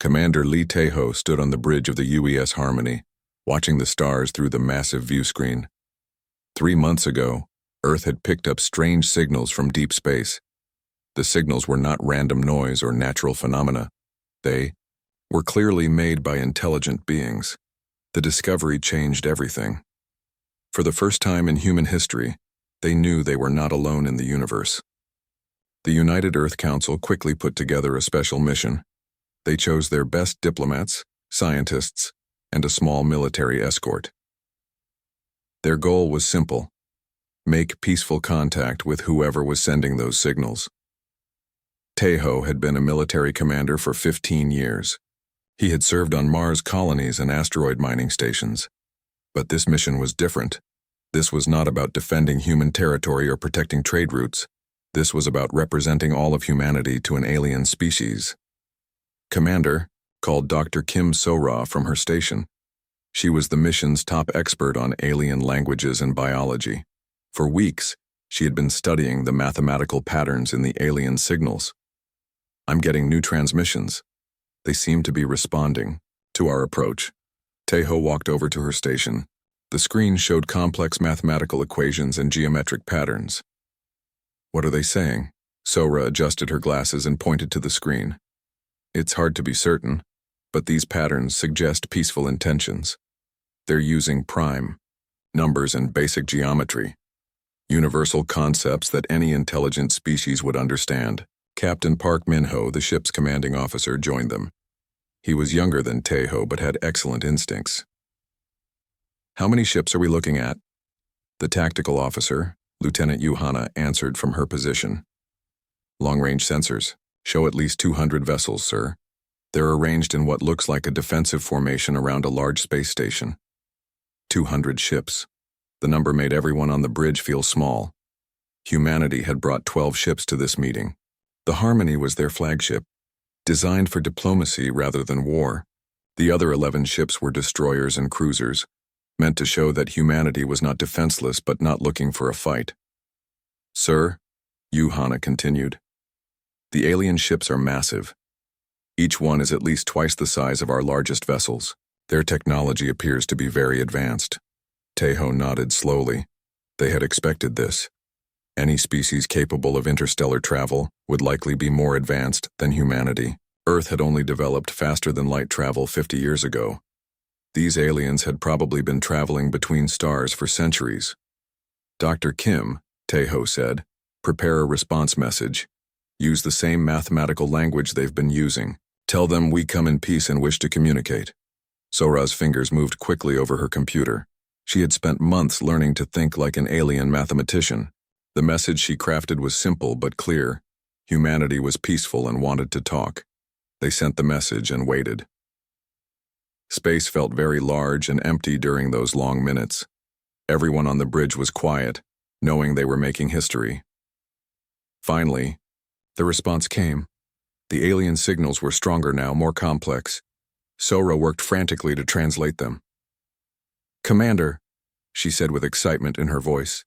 Commander Lee Taeho stood on the bridge of the UES Harmony, watching the stars through the massive view screen. 3 months ago, Earth had picked up strange signals from deep space. The signals were not random noise or natural phenomena. They were clearly made by intelligent beings. The discovery changed everything. For the first time in human history, they knew they were not alone in the universe. The United Earth Council quickly put together a special mission. They chose their best diplomats, scientists, and a small military escort. Their goal was simple: make peaceful contact with whoever was sending those signals. Taeho had been a military commander for 15 years. He had served on Mars colonies and asteroid mining stations. But this mission was different. This was not about defending human territory or protecting trade routes. This was about representing all of humanity to an alien species. Commander called Dr. Kim So-ra from her station. She was the mission's top expert on alien languages and biology. For weeks, she had been studying the mathematical patterns in the alien signals. "I'm getting new transmissions. They seem to be responding to our approach." Taeho walked over to her station. The screen showed complex mathematical equations and geometric patterns. "What are they saying?" So-ra adjusted her glasses and pointed to the screen. "It's hard to be certain, but these patterns suggest peaceful intentions. They're using prime numbers and basic geometry, universal concepts that any intelligent species would understand." Captain Park Min-ho, the ship's commanding officer, joined them. He was younger than Taeho but had excellent instincts. "How many ships are we looking at?" The tactical officer, Lieutenant Yuhana, answered from her position. "Long-range sensors show at least 200 vessels, sir. They're arranged in what looks like a defensive formation around a large space station. 200 ships. The number made everyone on the bridge feel small. Humanity had brought 12 ships to this meeting. The Harmony was their flagship, designed for diplomacy rather than war. The other 11 ships were destroyers and cruisers, meant to show that humanity was not defenseless but not looking for a fight. "Sir," Yuhana continued, "the alien ships are massive. Each one is at least twice the size of our largest vessels. Their technology appears to be very advanced." Taeho nodded slowly. They had expected this. Any species capable of interstellar travel would likely be more advanced than humanity. Earth had only developed faster than light travel 50 years ago. These aliens had probably been traveling between stars for centuries. "Dr. Kim," Taeho said, "prepare a response message. Use the same mathematical language they've been using. Tell them we come in peace and wish to communicate." So-ra's fingers moved quickly over her computer. She had spent months learning to think like an alien mathematician. The message she crafted was simple but clear. Humanity was peaceful and wanted to talk. They sent the message and waited. Space felt very large and empty during those long minutes. Everyone on the bridge was quiet, knowing they were making history. Finally, the response came. The alien signals were stronger now, more complex. So-ra worked frantically to translate them. "Commander," she said with excitement in her voice,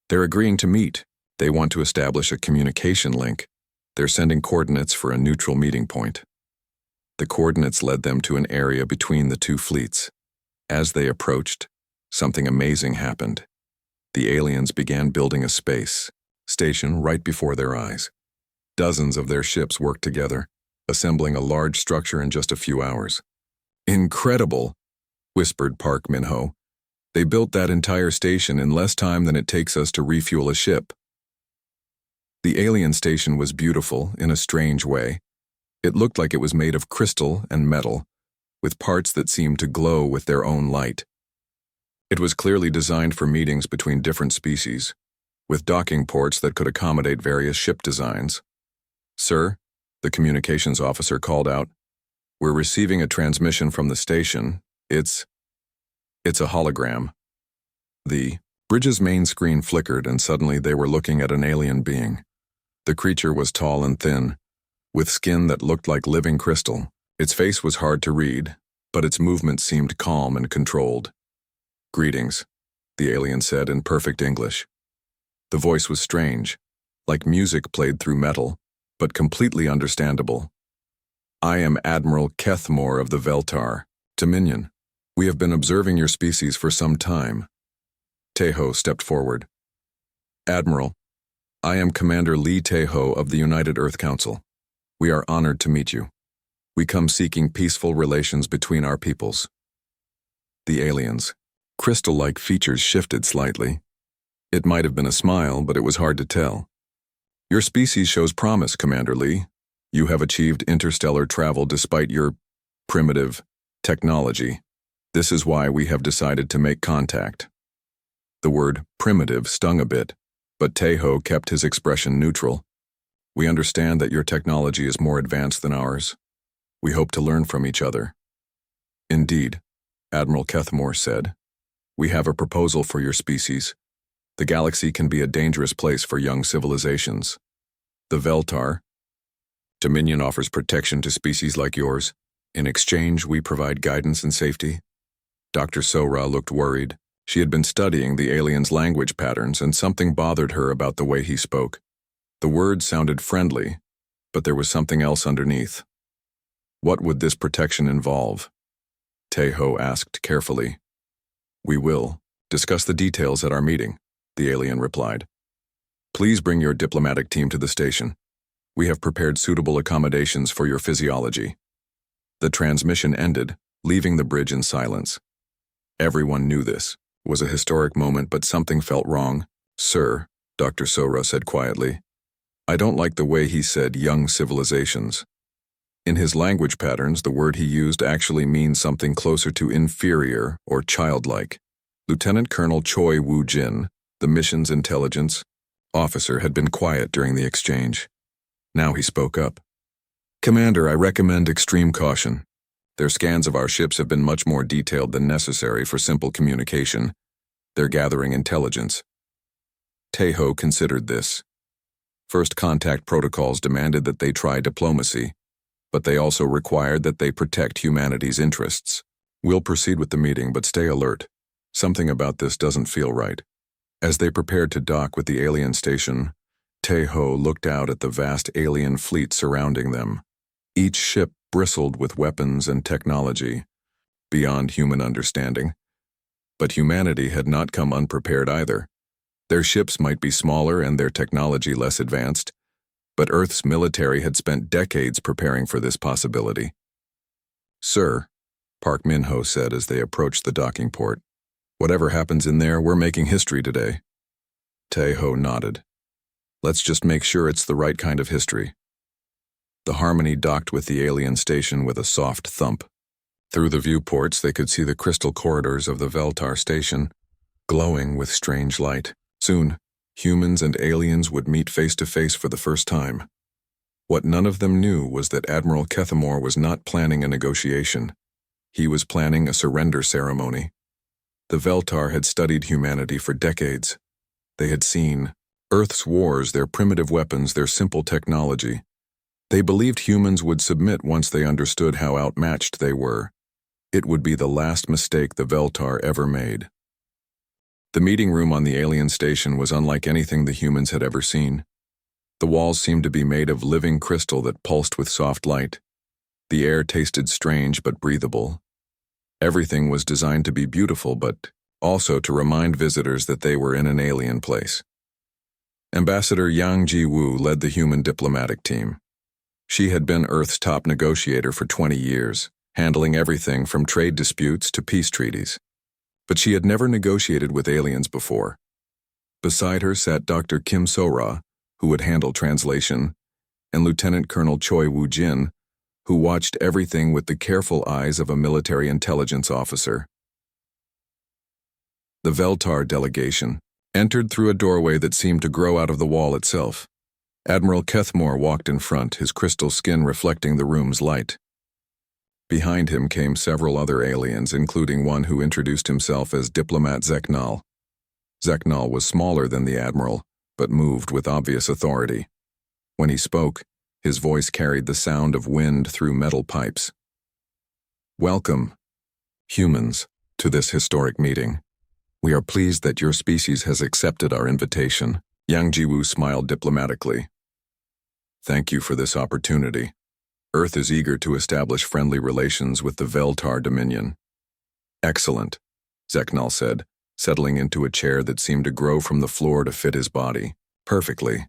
"they're agreeing to meet. They want to establish a communication link. They're sending coordinates for a neutral meeting point." The coordinates led them to an area between the two fleets. As they approached, something amazing happened. The aliens began building a space station right before their eyes. Dozens of their ships worked together, assembling a large structure in just a few hours. "Incredible," whispered Park Min-ho. "They built that entire station in less time than it takes us to refuel a ship." The alien station was beautiful in a strange way. It looked like it was made of crystal and metal, with parts that seemed to glow with their own light. It was clearly designed for meetings between different species, with docking ports that could accommodate various ship designs. "Sir," the communications officer called out, "we're receiving a transmission from the station. It's a hologram." The bridge's main screen flickered, and suddenly they were looking at an alien being. The creature was tall and thin, with skin that looked like living crystal. Its face was hard to read, but its movements seemed calm and controlled. "Greetings," the alien said in perfect English. The voice was strange, like music played through metal, but completely understandable. I am Admiral Kethmore of the Veltar, Dominion. We have been observing your species for some time. Teho stepped forward. Admiral, I am Commander Lee Teho of the United Earth Council. We are honored to meet you. We come seeking peaceful relations between our peoples. The aliens. Crystal-like features shifted slightly. It might have been a smile, but it was hard to tell. Your species shows promise, Commander Lee. You have achieved interstellar travel despite your primitive technology. This is why we have decided to make contact. The word primitive stung a bit, but Teho kept his expression neutral. We understand that your technology is more advanced than ours. We hope to learn from each other. Indeed, Admiral Kethmore said. We have a proposal for your species. The galaxy can be a dangerous place for young civilizations. The Veltar. Dominion offers protection to species like yours. In exchange, we provide guidance and safety. Dr. Sora looked worried. She had been studying the alien's language patterns, and something bothered her about the way he spoke. The words sounded friendly, but there was something else underneath. What would this protection involve? Teho asked carefully. We will discuss the details at our meeting, the alien replied. Please bring your diplomatic team to the station. We have prepared suitable accommodations for your physiology. The transmission ended, leaving the bridge in silence. Everyone knew this. It was a historic moment, but something felt wrong. Sir, Dr. Sora said quietly, I don't like the way he said young civilizations. In his language patterns, the word he used actually means something closer to inferior or childlike. Lieutenant Colonel Choi Woo-jin, the mission's intelligence officer, had been quiet during the exchange. Now he spoke up. Commander, I recommend extreme caution. Their scans of our ships have been much more detailed than necessary for simple communication. They're gathering intelligence. Teho considered this. First contact protocols demanded that they try diplomacy, but they also required that they protect humanity's interests. We'll proceed with the meeting, but stay alert. Something about this doesn't feel right. As they prepared to dock with the alien station, Teho looked out at the vast alien fleet surrounding them. Each ship bristled with weapons and technology, beyond human understanding. But humanity had not come unprepared either. Their ships might be smaller and their technology less advanced, but Earth's military had spent decades preparing for this possibility. Sir, Park Min-ho said as they approached the docking port, whatever happens in there, we're making history today. Teho nodded. Let's just make sure it's the right kind of history. The Harmony docked with the alien station with a soft thump. Through the viewports, they could see the crystal corridors of the Veltar station, glowing with strange light. Soon, humans and aliens would meet face to face for the first time. What none of them knew was that Admiral Kethmore was not planning a negotiation. He was planning a surrender ceremony. The Veltar had studied humanity for decades. They had seen Earth's wars, their primitive weapons, their simple technology. They believed humans would submit once they understood how outmatched they were. It would be the last mistake the Veltar ever made. The meeting room on the alien station was unlike anything the humans had ever seen. The walls seemed to be made of living crystal that pulsed with soft light. The air tasted strange but breathable. Everything was designed to be beautiful, but also to remind visitors that they were in an alien place. Ambassador Yang Ji-woo led the human diplomatic team. She had been Earth's top negotiator for 20 years, handling everything from trade disputes to peace treaties. But she had never negotiated with aliens before. Beside her sat Dr. Kim So-ra, who would handle translation, and Lieutenant Colonel Choi Woo-jin, who watched everything with the careful eyes of a military intelligence officer. The Veltar delegation entered through a doorway that seemed to grow out of the wall itself. Admiral Kethmore walked in front, his crystal skin reflecting the room's light. Behind him came several other aliens, including one who introduced himself as Diplomat Zeknal. Zeknal was smaller than the Admiral, but moved with obvious authority. When he spoke, his voice carried the sound of wind through metal pipes. Welcome, humans, to this historic meeting. We are pleased that your species has accepted our invitation. Yang Ji-woo smiled diplomatically. Thank you for this opportunity. Earth is eager to establish friendly relations with the Veltar Dominion. Excellent, Zeknal said, settling into a chair that seemed to grow from the floor to fit his body. Perfectly.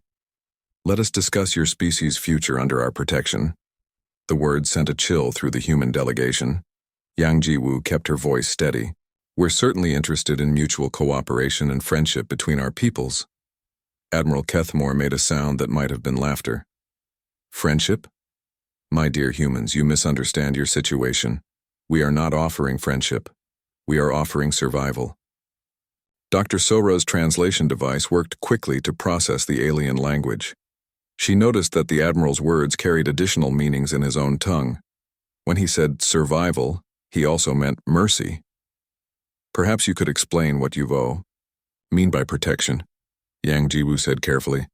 Let us discuss your species' future under our protection. The words sent a chill through the human delegation. Yang Jiwu kept her voice steady. We're certainly interested in mutual cooperation and friendship between our peoples. Admiral Kethmore made a sound that might have been laughter. Friendship? My dear humans, you misunderstand your situation. We are not offering friendship. We are offering survival. Dr. Sora's translation device worked quickly to process the alien language. She noticed that the Admiral's words carried additional meanings in his own tongue. When he said survival, he also meant mercy. Perhaps you could explain what you mean by protection, Yang Jiwu said carefully.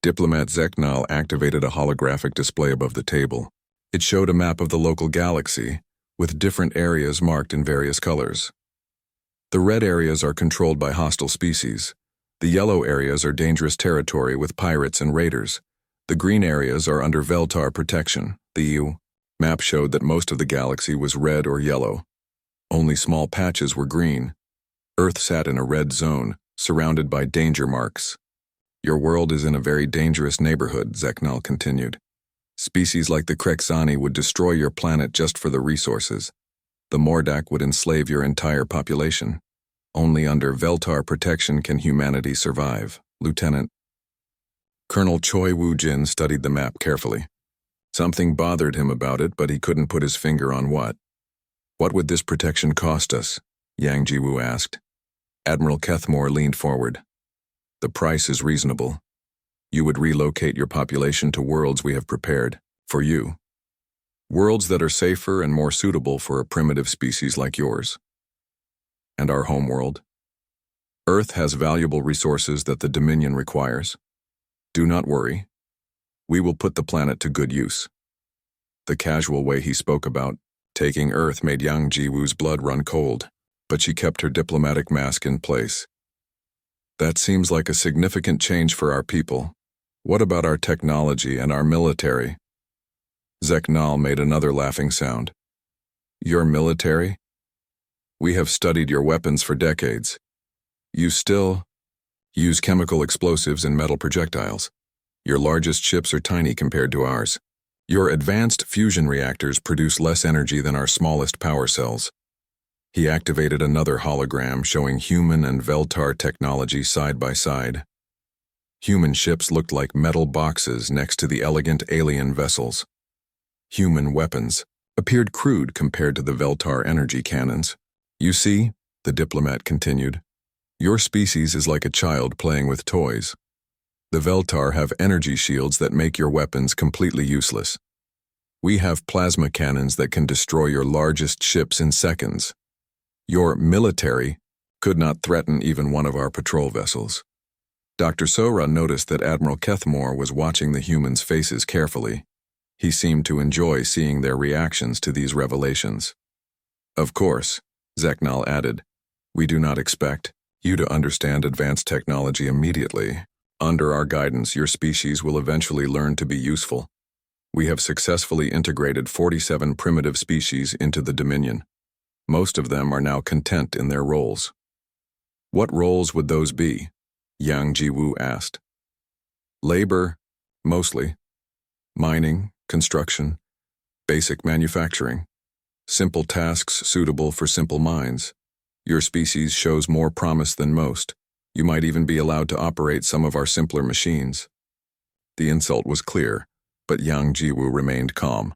Diplomat Zeknal activated a holographic display above the table. It showed a map of the local galaxy, with different areas marked in various colors. The red areas are controlled by hostile species. The yellow areas are dangerous territory with pirates and raiders. The green areas are under Veltar protection. The EU map showed that most of the galaxy was red or yellow. Only small patches were green. Earth sat in a red zone, surrounded by danger marks. Your world is in a very dangerous neighborhood, Zeknal continued. Species like the Krexani would destroy your planet just for the resources. The Mordak would enslave your entire population. Only under Veltar protection can humanity survive, Lieutenant. Colonel Choi Woo-jin studied the map carefully. Something bothered him about it, but he couldn't put his finger on what. What would this protection cost us? Yang Jiwu asked. Admiral Kethmore leaned forward. The price is reasonable. You would relocate your population to worlds we have prepared for you. Worlds that are safer and more suitable for a primitive species like yours. And our homeworld? Earth has valuable resources that the Dominion requires. Do not worry. We will put the planet to good use. The casual way he spoke about taking Earth made Yang Jiwu's blood run cold, but she kept her diplomatic mask in place. That seems like a significant change for our people. What about our technology and our military? Zeknal made another laughing sound. Your military? We have studied your weapons for decades. You still use chemical explosives and metal projectiles. Your largest ships are tiny compared to ours. Your advanced fusion reactors produce less energy than our smallest power cells. He activated another hologram showing human and Veltar technology side by side. Human ships looked like metal boxes next to the elegant alien vessels. Human weapons appeared crude compared to the Veltar energy cannons. You see, the diplomat continued, your species is like a child playing with toys. The Veltar have energy shields that make your weapons completely useless. We have plasma cannons that can destroy your largest ships in seconds. Your military could not threaten even one of our patrol vessels. Dr. Sora noticed that Admiral Kethmore was watching the humans' faces carefully. He seemed to enjoy seeing their reactions to these revelations. Of course, Zeknal added, we do not expect you to understand advanced technology immediately. Under our guidance, your species will eventually learn to be useful. We have successfully integrated 47 primitive species into the Dominion. Most of them are now content in their roles. What roles would those be? Yang Jiwu asked. Labor, mostly. Mining, construction, basic manufacturing. Simple tasks suitable for simple minds. Your species shows more promise than most. You might even be allowed to operate some of our simpler machines. The insult was clear, but Yang Jiwu remained calm.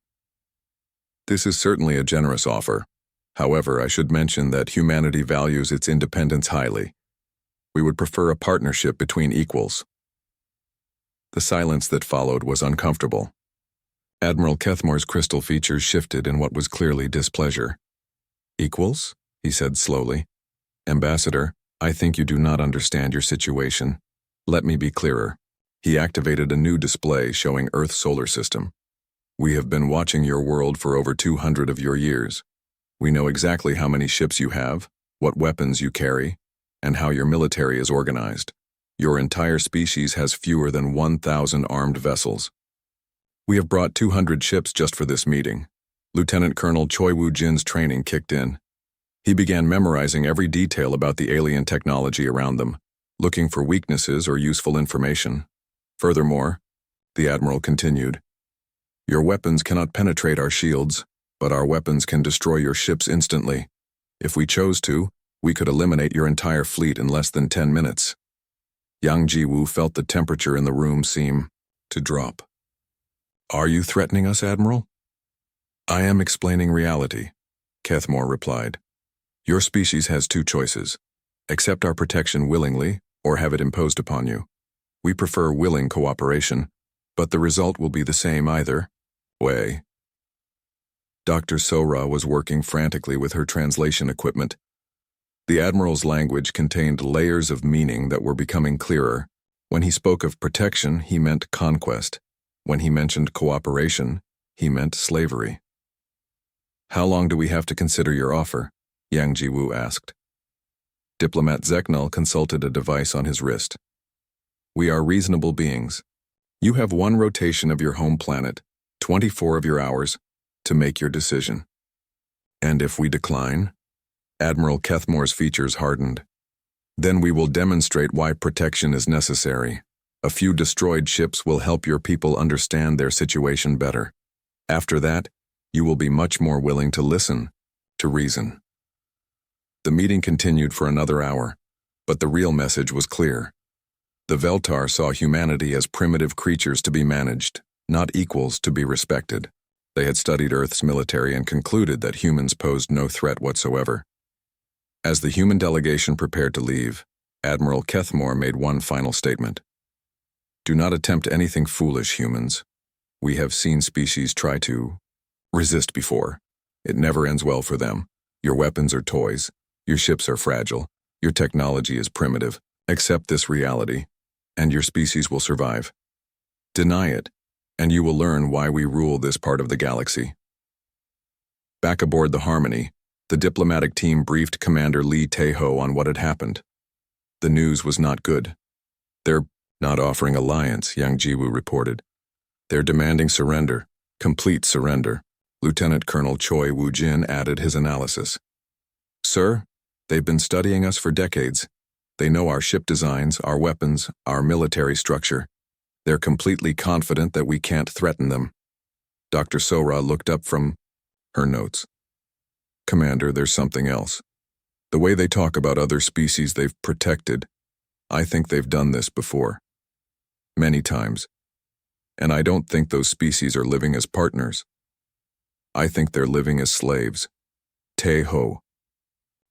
This is certainly a generous offer. However, I should mention that humanity values its independence highly. We would prefer a partnership between equals. The silence that followed was uncomfortable. Admiral Kethmore's crystal features shifted in what was clearly displeasure. Equals? He said slowly. Ambassador, I think you do not understand your situation. Let me be clearer. He activated a new display showing Earth's solar system. We have been watching your world for over 200 of your years. We know exactly how many ships you have, what weapons you carry, and how your military is organized. Your entire species has fewer than 1,000 armed vessels. We have brought 200 ships just for this meeting. Lieutenant Colonel Choi Woo-jin's training kicked in. He began memorizing every detail about the alien technology around them, looking for weaknesses or useful information. Furthermore, the Admiral continued, "Your weapons cannot penetrate our shields, but our weapons can destroy your ships instantly. If we chose to, we could eliminate your entire fleet in less than 10 minutes. Yang Ji-woo felt the temperature in the room seem to drop. "Are you threatening us, Admiral?" "I am explaining reality," Kethmore replied. "Your species has two choices. Accept our protection willingly, or have it imposed upon you. We prefer willing cooperation, but the result will be the same either way." Dr. Sora was working frantically with her translation equipment. The Admiral's language contained layers of meaning that were becoming clearer. When he spoke of protection, he meant conquest. When he mentioned cooperation, he meant slavery. "How long do we have to consider your offer?" Yang Ji-woo asked. Diplomat Zeknal consulted a device on his wrist. "We are reasonable beings. You have one rotation of your home planet, 24 of your hours, to make your decision." "And if we decline?" Admiral Kethmore's features hardened. "Then we will demonstrate why protection is necessary. A few destroyed ships will help your people understand their situation better. After that, you will be much more willing to listen, to reason." The meeting continued for another hour, but the real message was clear. The Veltar saw humanity as primitive creatures to be managed, not equals to be respected. They had studied Earth's military and concluded that humans posed no threat whatsoever. As the human delegation prepared to leave, Admiral Kethmore made one final statement. "Do not attempt anything foolish, humans. We have seen species try to resist before. It never ends well for them. Your weapons are toys. Your ships are fragile. Your technology is primitive. Accept this reality, and your species will survive. Deny it, and you will learn why we rule this part of the galaxy." Back aboard the Harmony, the diplomatic team briefed Commander Lee Tae-ho on what had happened. The news was not good. "They're not offering alliance," Yang Ji-woo reported. "They're demanding surrender, complete surrender." Lieutenant Colonel Choi Woo-jin added his analysis. "Sir, they've been studying us for decades. They know our ship designs, our weapons, our military structure. They're completely confident that we can't threaten them." Dr. Sora looked up from her notes. "Commander, there's something else. The way they talk about other species they've protected, I think they've done this before. Many times. And I don't think those species are living as partners. I think they're living as slaves." Tae-ho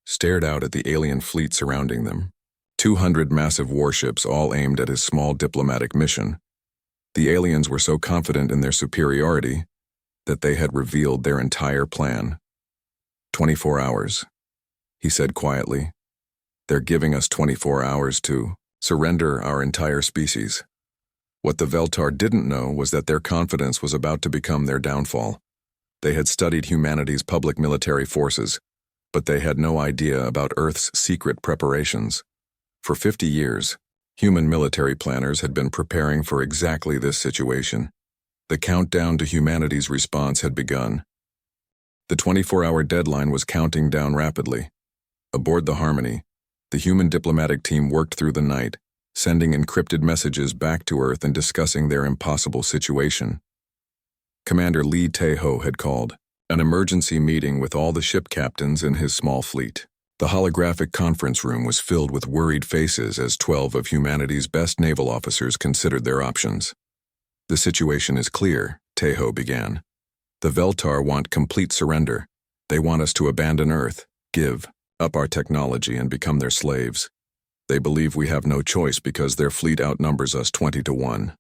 stared out at the alien fleet surrounding them. 200 massive warships all aimed at his small diplomatic mission. The aliens were so confident in their superiority that they had revealed their entire plan. 24 hours, he said quietly. "They're giving us 24 hours to surrender our entire species." What the Veltar didn't know was that their confidence was about to become their downfall. They had studied humanity's public military forces, but they had no idea about Earth's secret preparations. For 50 years, human military planners had been preparing for exactly this situation. The countdown to humanity's response had begun. The 24-hour deadline was counting down rapidly. Aboard the Harmony, the human diplomatic team worked through the night, sending encrypted messages back to Earth and discussing their impossible situation. Commander Lee Tae-ho had called an emergency meeting with all the ship captains in his small fleet. The holographic conference room was filled with worried faces as 12 of humanity's best naval officers considered their options. "The situation is clear," Tae-ho began. "The Veltar want complete surrender. They want us to abandon Earth, give up our technology, and become their slaves. They believe we have no choice because their fleet outnumbers us 20-1.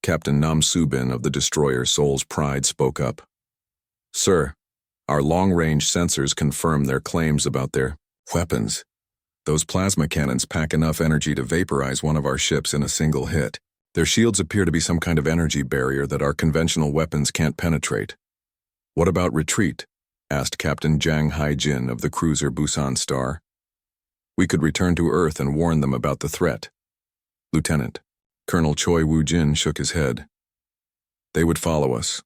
Captain Nam Subin of the destroyer Soul's Pride spoke up. "Sir, our long-range sensors confirm their claims about their weapons. Those plasma cannons pack enough energy to vaporize one of our ships in a single hit. Their shields appear to be some kind of energy barrier that our conventional weapons can't penetrate." "What about retreat?" asked Captain Jang Hai-jin of the cruiser Busan Star. "We could return to Earth and warn them about the threat." Lieutenant Colonel Choi Woo-jin shook his head. They would follow us.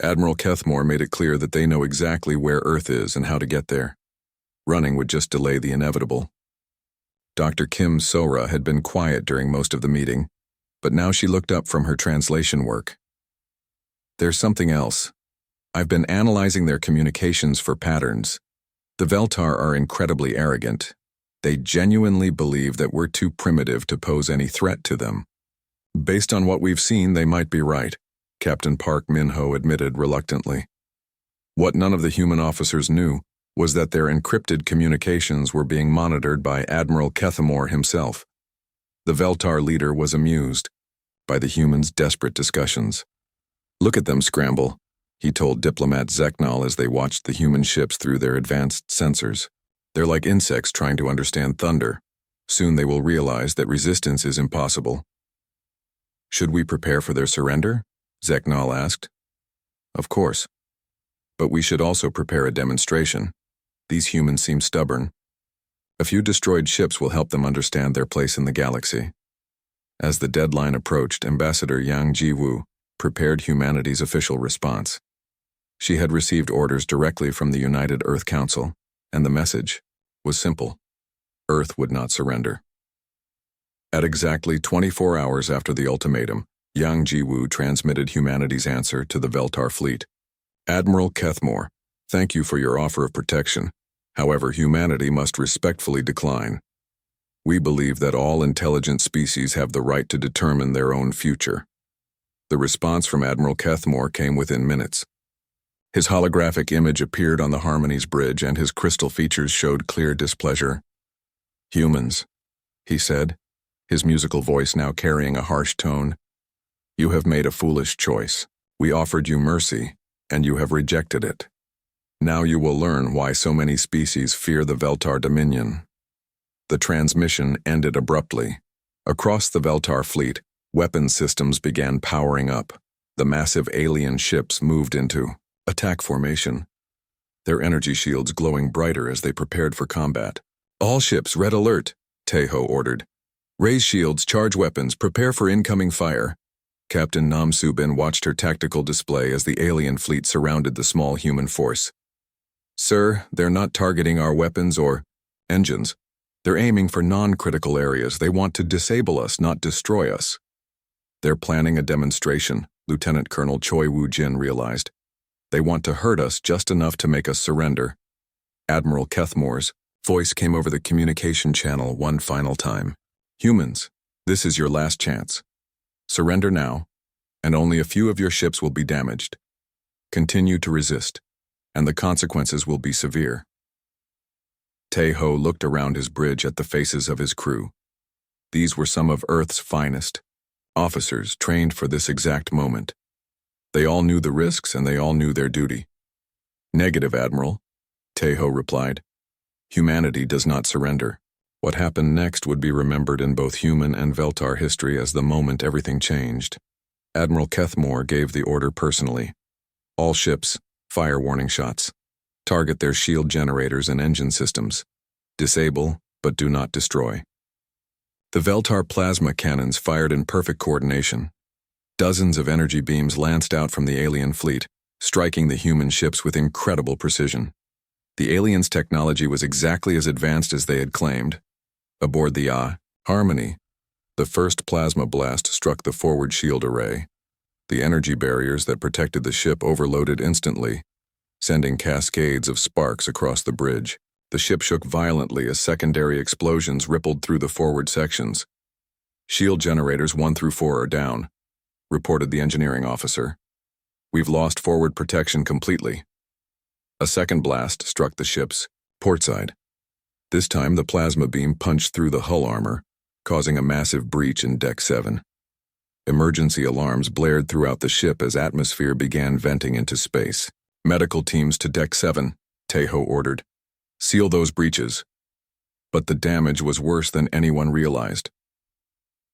Admiral Kethmore made it clear that they know exactly where Earth is and how to get there. Running would just delay the inevitable. Dr. Kim Sora had been quiet during most of the meeting, but now she looked up from her translation work. There's something else. I've been analyzing their communications for patterns. The Veltar are incredibly arrogant. They genuinely believe that we're too primitive to pose any threat to them. Based on what we've seen, they might be right, Captain Park Min-ho admitted reluctantly. What none of the human officers knew was that their encrypted communications were being monitored by Admiral Kethmore himself. The Veltar leader was amused by the humans' desperate discussions. Look at them scramble, he told diplomat Zeknal as they watched the human ships through their advanced sensors. They're like insects trying to understand thunder. Soon they will realize that resistance is impossible. Should we prepare for their surrender? Zeknal asked. Of course. But we should also prepare a demonstration. These humans seem stubborn. A few destroyed ships will help them understand their place in the galaxy. As the deadline approached, Ambassador Yang Jiwoo prepared humanity's official response. She had received orders directly from the United Earth Council, and the message was simple. Earth would not surrender. At exactly 24 hours after the ultimatum, Yang Jiwoo transmitted humanity's answer to the Veltar fleet. Admiral Kethmore, thank you for your offer of protection. However, humanity must respectfully decline. We believe that all intelligent species have the right to determine their own future. The response from Admiral Kethmore came within minutes. His holographic image appeared on the Harmony's bridge and his crystal features showed clear displeasure. Humans, he said, his musical voice now carrying a harsh tone. You have made a foolish choice. We offered you mercy, and you have rejected it. Now you will learn why so many species fear the Veltar dominion. The transmission ended abruptly. Across the Veltar fleet, weapon systems began powering up. The massive alien ships moved into attack formation, their energy shields glowing brighter as they prepared for combat. All ships, red alert, Taeho ordered. Raise shields, charge weapons, prepare for incoming fire. Captain Nam Soo-bin watched her tactical display as the alien fleet surrounded the small human force. Sir, they're not targeting our weapons or engines. They're aiming for non-critical areas. They want to disable us, not destroy us. They're planning a demonstration, Lieutenant Colonel Choi Woo-jin realized. They want to hurt us just enough to make us surrender. Admiral Kethmore's voice came over the communication channel one final time. Humans, this is your last chance. Surrender now, and only a few of your ships will be damaged. Continue to resist, and the consequences will be severe. Taeho looked around his bridge at the faces of his crew. These were some of Earth's finest, officers trained for this exact moment. They all knew the risks and they all knew their duty. Negative, Admiral, Taeho replied. Humanity does not surrender. What happened next would be remembered in both human and Veltar history as the moment everything changed. Admiral Kethmore gave the order personally. All ships, fire warning shots. Target their shield generators and engine systems. Disable, but do not destroy. The Veltar plasma cannons fired in perfect coordination. Dozens of energy beams lanced out from the alien fleet, striking the human ships with incredible precision. The aliens' technology was exactly as advanced as they had claimed. Aboard the Harmony, the first plasma blast struck the forward shield array. The energy barriers that protected the ship overloaded instantly, sending cascades of sparks across the bridge. The ship shook violently as secondary explosions rippled through the forward sections. Shield generators 1 through 4 are down, reported the engineering officer. We've lost forward protection completely. A second blast struck the ship's portside. This time the plasma beam punched through the hull armor, causing a massive breach in Deck 7. Emergency alarms blared throughout the ship as atmosphere began venting into space. Medical teams to Deck 7, Taeho ordered. Seal those breaches. But the damage was worse than anyone realized.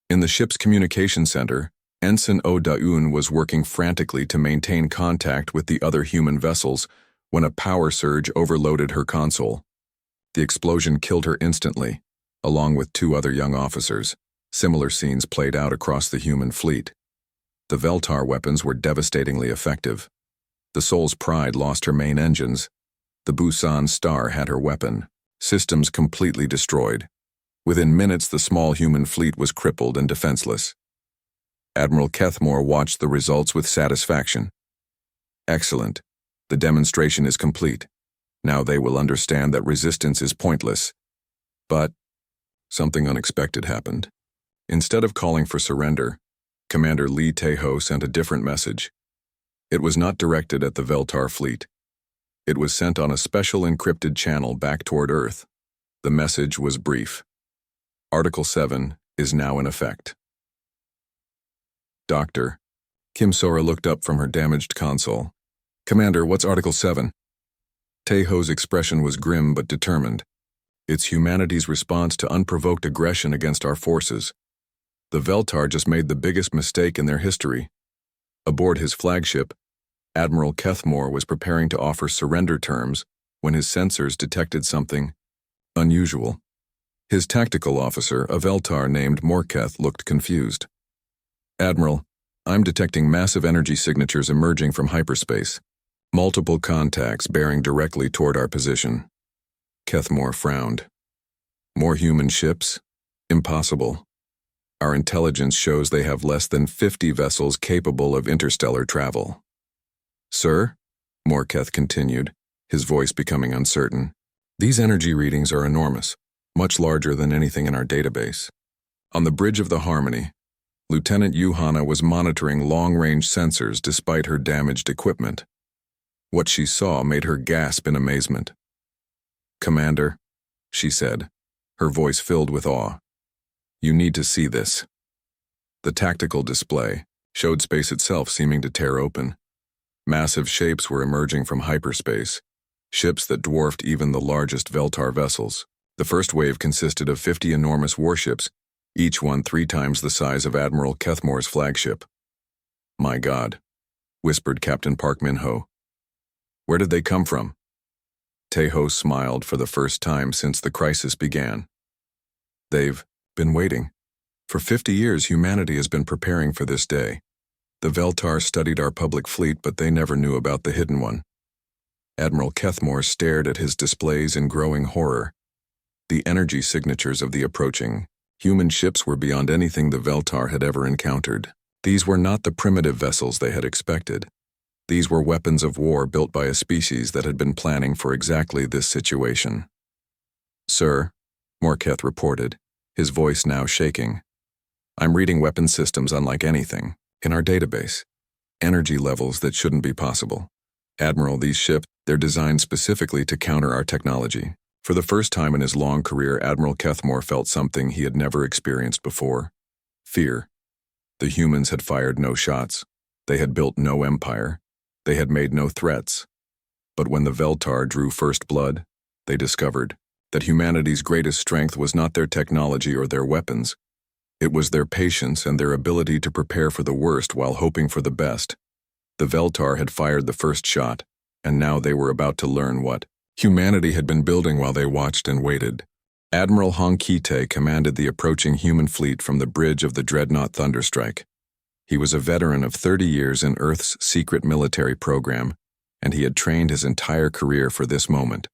In the ship's communication center, Ensign Oh Da-eun was working frantically to maintain contact with the other human vessels when a power surge overloaded her console. The explosion killed her instantly, along with 2 other young officers. Similar scenes played out across the human fleet. The Veltar weapons were devastatingly effective. The Soul's Pride lost her main engines. The Busan Star had her weapon. Systems completely destroyed. Within minutes, the small human fleet was crippled and defenseless. Admiral Kethmore watched the results with satisfaction. Excellent. The demonstration is complete. Now they will understand that resistance is pointless. But something unexpected happened. Instead of calling for surrender, Commander Lee Tae-ho sent a different message. It was not directed at the Veltar fleet. It was sent on a special encrypted channel back toward Earth. The message was brief. Article 7 is now in effect. Doctor. Kim Sora looked up from her damaged console. Commander, what's Article 7? Tae-ho's expression was grim but determined. It's humanity's response to unprovoked aggression against our forces. The Veltar just made the biggest mistake in their history. Aboard his flagship, Admiral Kethmore was preparing to offer surrender terms when his sensors detected something unusual. His tactical officer, a Veltar named Morketh, looked confused. Admiral, I'm detecting massive energy signatures emerging from hyperspace. Multiple contacts bearing directly toward our position. Kethmore frowned. More human ships? Impossible. Our intelligence shows they have less than 50 vessels capable of interstellar travel. Sir? Morketh continued, his voice becoming uncertain. These energy readings are enormous, much larger than anything in our database. On the bridge of the Harmony, Lieutenant Yuhana was monitoring long-range sensors despite her damaged equipment. What she saw made her gasp in amazement. Commander, she said, her voice filled with awe. You need to see this. The tactical display showed space itself seeming to tear open. Massive shapes were emerging from hyperspace, ships that dwarfed even the largest Veltar vessels. The first wave consisted of 50 enormous warships, each one 3 times the size of Admiral Kethmore's flagship. My God, whispered Captain Park Min-ho. Where did they come from? Tae-ho smiled for the first time since the crisis began. They've been waiting. For 50 years, humanity has been preparing for this day. The Veltar studied our public fleet, but they never knew about the hidden one. Admiral Kethmore stared at his displays in growing horror. The energy signatures of the approaching human ships were beyond anything the Veltar had ever encountered. These were not the primitive vessels they had expected. These were weapons of war built by a species that had been planning for exactly this situation. Sir, Morketh reported, his voice now shaking. I'm reading weapon systems unlike anything in our database. Energy levels that shouldn't be possible. Admiral, these ships, they're designed specifically to counter our technology. For the first time in his long career, Admiral Kethmore felt something he had never experienced before. Fear. The humans had fired no shots. They had built no empire. They had made no threats. But when the Veltar drew first blood, they discovered that humanity's greatest strength was not their technology or their weapons. It was their patience and their ability to prepare for the worst while hoping for the best. The Veltar had fired the first shot, and now they were about to learn what humanity had been building while they watched and waited. Admiral Hong Ki-tae commanded the approaching human fleet from the bridge of the dreadnought Thunderstrike. He was a veteran of 30 years in Earth's secret military program, and he had trained his entire career for this moment.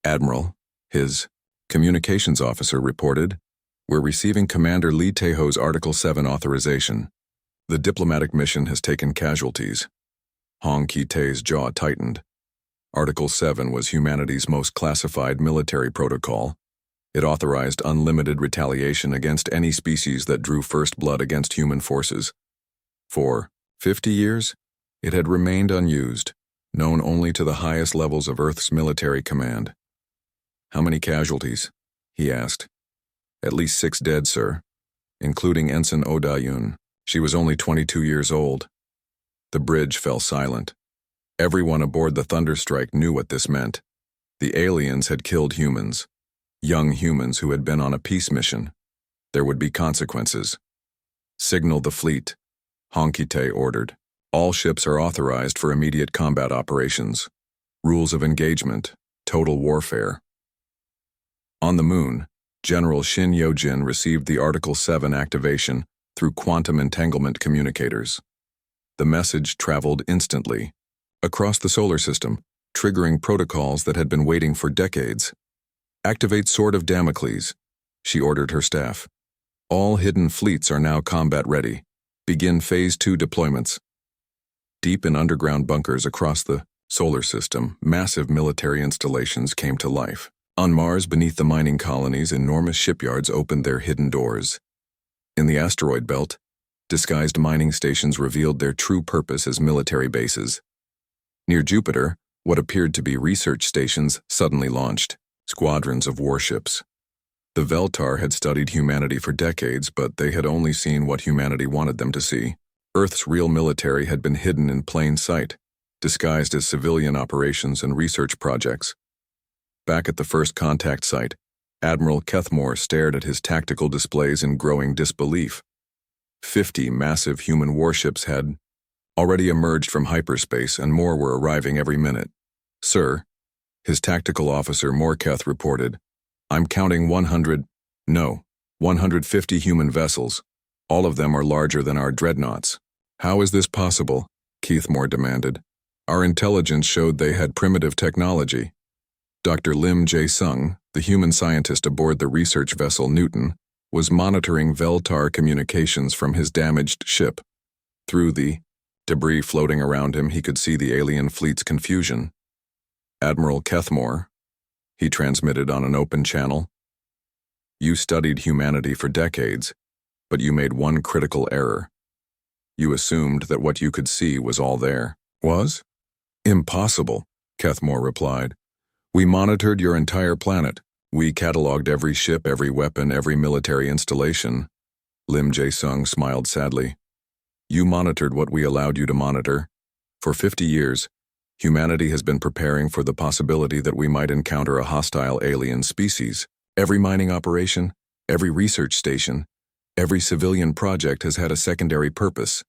Admiral, his communications officer reported, we're receiving Commander Lee Tae-ho's Article 7 authorization. The diplomatic mission has taken casualties. Hong Ki-tae's jaw tightened. Article 7 was humanity's most classified military protocol. It authorized unlimited retaliation against any species that drew first blood against human forces. For 50 years, it had remained unused, known only to the highest levels of Earth's military command. How many casualties? He asked. At least 6 dead, sir, including Ensign Oh Da-yoon. She was only 22 years old. The bridge fell silent. Everyone aboard the Thunderstrike knew what this meant. The aliens had killed humans. Young humans who had been on a peace mission. There would be consequences. Signal the fleet, Hong Ki-tae ordered. All ships are authorized for immediate combat operations. Rules of engagement, total warfare. On the moon, General Shin Yo-jin received the Article 7 activation through quantum entanglement communicators. The message traveled instantly, across the solar system, triggering protocols that had been waiting for decades. "Activate Sword of Damocles," she ordered her staff. "All hidden fleets are now combat-ready. Begin Phase 2 deployments." Deep in underground bunkers across the solar system, massive military installations came to life. On Mars, beneath the mining colonies, enormous shipyards opened their hidden doors. In the asteroid belt, disguised mining stations revealed their true purpose as military bases. Near Jupiter, what appeared to be research stations suddenly launched, squadrons of warships. The Veltar had studied humanity for decades, but they had only seen what humanity wanted them to see. Earth's real military had been hidden in plain sight, disguised as civilian operations and research projects. Back at the first contact site, Admiral Kethmore stared at his tactical displays in growing disbelief. 50 massive human warships had already emerged from hyperspace, and more were arriving every minute. "Sir," his tactical officer Morketh reported, "I'm counting 150 human vessels. All of them are larger than our dreadnoughts." "How is this possible?" Keithmore demanded. "Our intelligence showed they had primitive technology." Dr. Lim Jae-sung, the human scientist aboard the research vessel Newton, was monitoring Veltar communications from his damaged ship. Through the debris floating around him, he could see the alien fleet's confusion. "Admiral Kethmore," he transmitted on an open channel, "you studied humanity for decades, but you made one critical error. You assumed that what you could see was all there." "Was? Impossible," Kethmore replied. "We monitored your entire planet. We cataloged every ship, every weapon, every military installation." Lim Jae-sung smiled sadly. "You monitored what we allowed you to monitor. For 50 years, humanity has been preparing for the possibility that we might encounter a hostile alien species. Every mining operation, every research station, every civilian project has had a secondary purpose."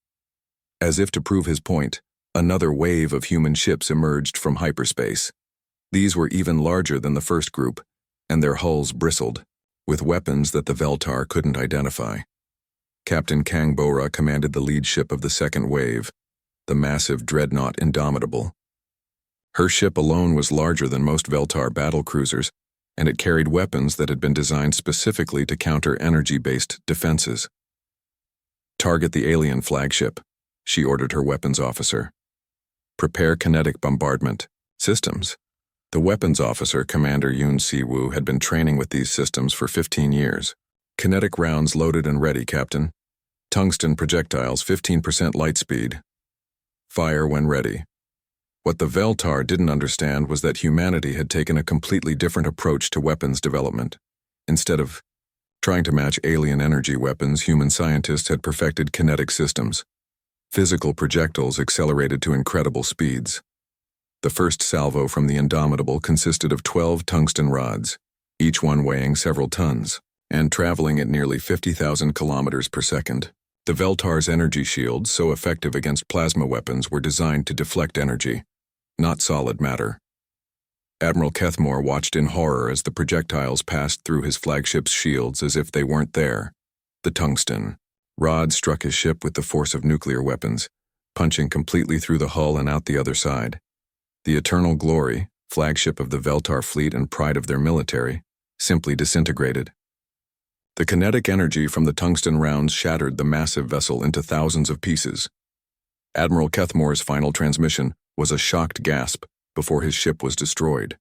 As if to prove his point, another wave of human ships emerged from hyperspace. These were even larger than the first group, and their hulls bristled, with weapons that the Veltar couldn't identify. Captain Kang Bora commanded the lead ship of the second wave, the massive dreadnought Indomitable. Her ship alone was larger than most Veltar battle cruisers, and it carried weapons that had been designed specifically to counter energy-based defenses. "Target the alien flagship," she ordered her weapons officer. "Prepare kinetic bombardment systems." The weapons officer, Commander Yoon Si-woo, had been training with these systems for 15 years. "Kinetic rounds loaded and ready, Captain. Tungsten projectiles, 15% light speed. Fire when ready." What the Veltar didn't understand was that humanity had taken a completely different approach to weapons development. Instead of trying to match alien energy weapons, human scientists had perfected kinetic systems. Physical projectiles accelerated to incredible speeds. The first salvo from the Indomitable consisted of 12 tungsten rods, each one weighing several tons, and traveling at nearly 50,000 kilometers per second. The Veltar's energy shields, so effective against plasma weapons, were designed to deflect energy, not solid matter. Admiral Kethmore watched in horror as the projectiles passed through his flagship's shields as if they weren't there. The tungsten rod struck his ship with the force of nuclear weapons, punching completely through the hull and out the other side. The Eternal Glory, flagship of the Veltar fleet and pride of their military, simply disintegrated. The kinetic energy from the tungsten rounds shattered the massive vessel into thousands of pieces. Admiral Kethmore's final transmission was a shocked gasp before his ship was destroyed.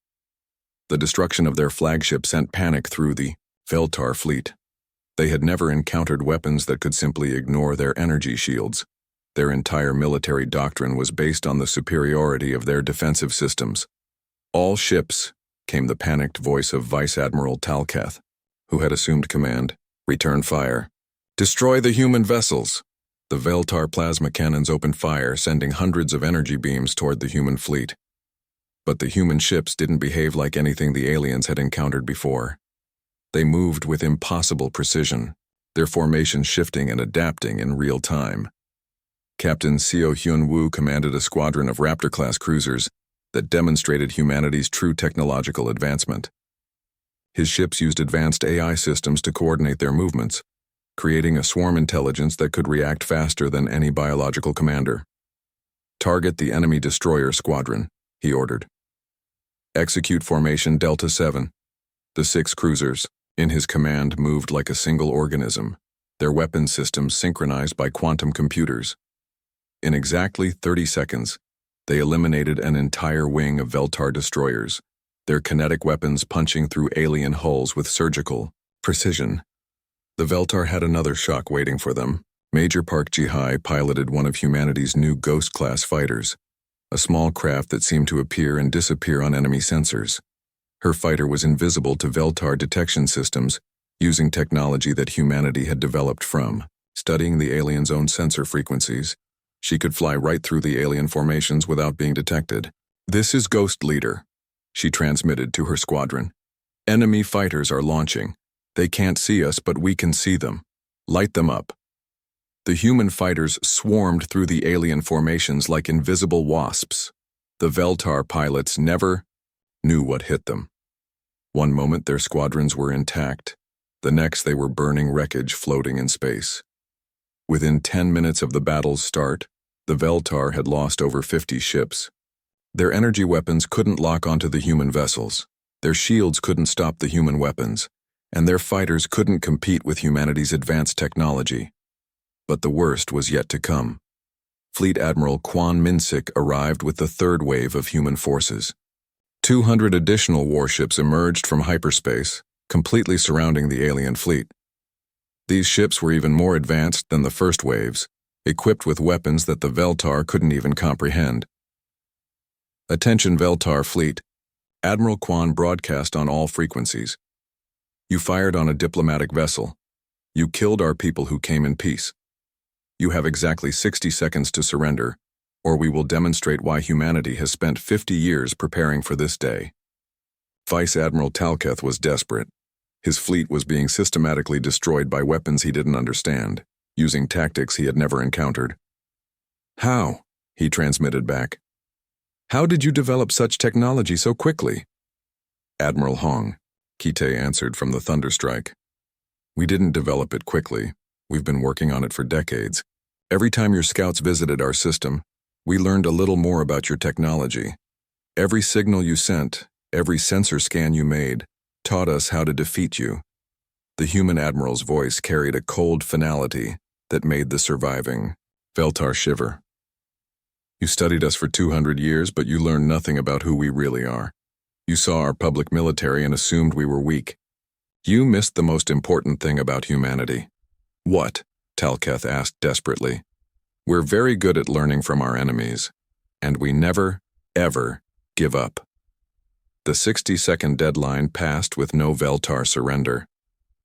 The destruction of their flagship sent panic through the Veltar fleet. They had never encountered weapons that could simply ignore their energy shields. Their entire military doctrine was based on the superiority of their defensive systems. "All ships," came the panicked voice of Vice Admiral Talketh, who had assumed command, "return fire. Destroy the human vessels." The Veltar plasma cannons opened fire, sending hundreds of energy beams toward the human fleet. But the human ships didn't behave like anything the aliens had encountered before. They moved with impossible precision, their formation shifting and adapting in real time. Captain Seo Hyun-woo commanded a squadron of Raptor-class cruisers that demonstrated humanity's true technological advancement. His ships used advanced AI systems to coordinate their movements, creating a swarm intelligence that could react faster than any biological commander. "Target the enemy destroyer squadron," he ordered. "Execute formation Delta 7. The 6 cruisers in his command moved like a single organism, their weapon systems synchronized by quantum computers. In exactly 30 seconds, they eliminated an entire wing of Veltar destroyers, their kinetic weapons punching through alien hulls with surgical precision. The Veltar had another shock waiting for them. Major Park Ji-hai piloted one of humanity's new Ghost-class fighters, a small craft that seemed to appear and disappear on enemy sensors. Her fighter was invisible to Veltar detection systems, using technology that humanity had developed from studying the aliens' own sensor frequencies. She could fly right through the alien formations without being detected. "This is Ghost Leader," she transmitted to her squadron. "Enemy fighters are launching. They can't see us, but we can see them. Light them up." The human fighters swarmed through the alien formations like invisible wasps. The Veltar pilots never knew what hit them. One moment their squadrons were intact, the next they were burning wreckage floating in space. Within 10 minutes of the battle's start, the Veltar had lost over 50 ships. Their energy weapons couldn't lock onto the human vessels, their shields couldn't stop the human weapons, and their fighters couldn't compete with humanity's advanced technology. But the worst was yet to come. Fleet Admiral Kwon Min-sik arrived with the third wave of human forces. 200 additional warships emerged from hyperspace, completely surrounding the alien fleet. These ships were even more advanced than the first waves, equipped with weapons that the Veltar couldn't even comprehend. "Attention Veltar fleet," Admiral Kwon broadcast on all frequencies. "You fired on a diplomatic vessel. You killed our people who came in peace. You have exactly 60 seconds to surrender, or we will demonstrate why humanity has spent 50 years preparing for this day." Vice Admiral Talketh was desperate. His fleet was being systematically destroyed by weapons he didn't understand, using tactics he had never encountered. "How?" he transmitted back. "How did you develop such technology so quickly?" "Admiral Hong," Kite answered from the Thunderstrike. "We didn't develop it quickly. We've been working on it for decades. Every time your scouts visited our system, we learned a little more about your technology. Every signal you sent, every sensor scan you made, taught us how to defeat you." The human admiral's voice carried a cold finality that made the surviving Veltar shiver. "You studied us for 200 years, but you learned nothing about who we really are. You saw our public military and assumed we were weak. You missed the most important thing about humanity." "What?" Talketh asked desperately. "We're very good at learning from our enemies, and we never, ever give up." The 60-second deadline passed with no Veltar surrender.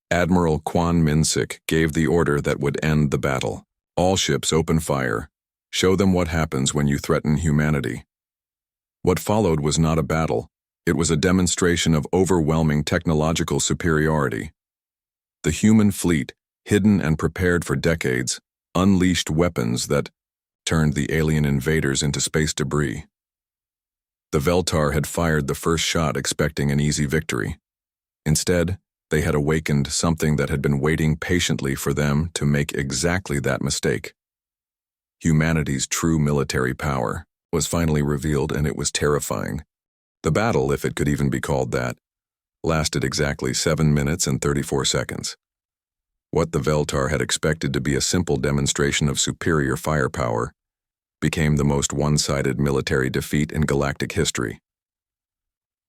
Admiral Kwon Min-sik gave the order that would end the battle. "All ships open fire. Show them what happens when you threaten humanity." What followed was not a battle. It was a demonstration of overwhelming technological superiority. The human fleet, hidden and prepared for decades, unleashed weapons that turned the alien invaders into space debris. The Veltar had fired the first shot expecting an easy victory. Instead, they had awakened something that had been waiting patiently for them to make exactly that mistake. Humanity's true military power was finally revealed, and it was terrifying. The battle, if it could even be called that, lasted exactly 7 minutes and 34 seconds. What the Veltar had expected to be a simple demonstration of superior firepower became the most one-sided military defeat in galactic history.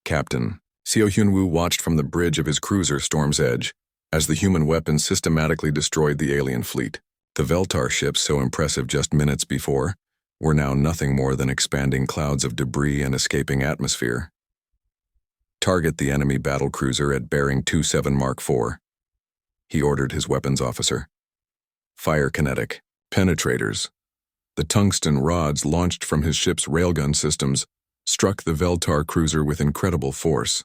Captain Seo Hyun-woo watched from the bridge of his cruiser Storm's Edge as the human weapons systematically destroyed the alien fleet. The Veltar ships, so impressive just minutes before, were now nothing more than expanding clouds of debris and escaping atmosphere. "Target the enemy battlecruiser at bearing 27 Mark IV, he ordered his weapons officer. "Fire kinetic penetrators." The tungsten rods launched from his ship's railgun systems struck the Veltar cruiser with incredible force.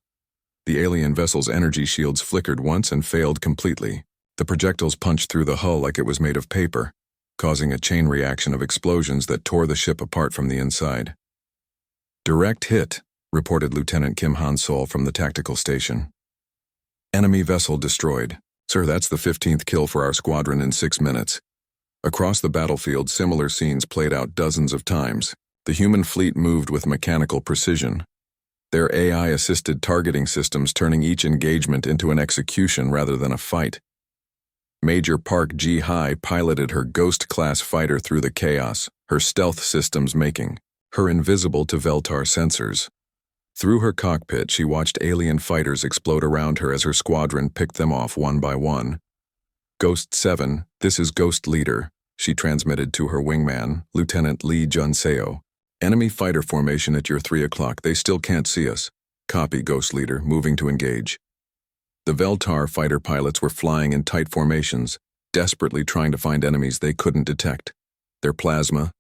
The alien vessel's energy shields flickered once and failed completely. The projectiles punched through the hull like it was made of paper, causing a chain reaction of explosions that tore the ship apart from the inside. "Direct hit," reported Lieutenant Kim Han-sol from the tactical station. "Enemy vessel destroyed. Sir, that's the 15th kill for our squadron in 6 minutes. Across the battlefield, similar scenes played out dozens of times. The human fleet moved with mechanical precision, their AI-assisted targeting systems turning each engagement into an execution rather than a fight. Major Park Ji-hai piloted her Ghost-class fighter through the chaos, her stealth systems making her invisible to Veltar sensors. Through her cockpit, she watched alien fighters explode around her as her squadron picked them off one by one. Ghost 7, this is Ghost Leader, she transmitted to her wingman, Lieutenant Lee Junseo. Enemy fighter formation at your 3 o'clock, they still can't see us. Copy, Ghost Leader, moving to engage. The Veltar fighter pilots were flying in tight formations, desperately trying to find enemies they couldn't detect. Their plasma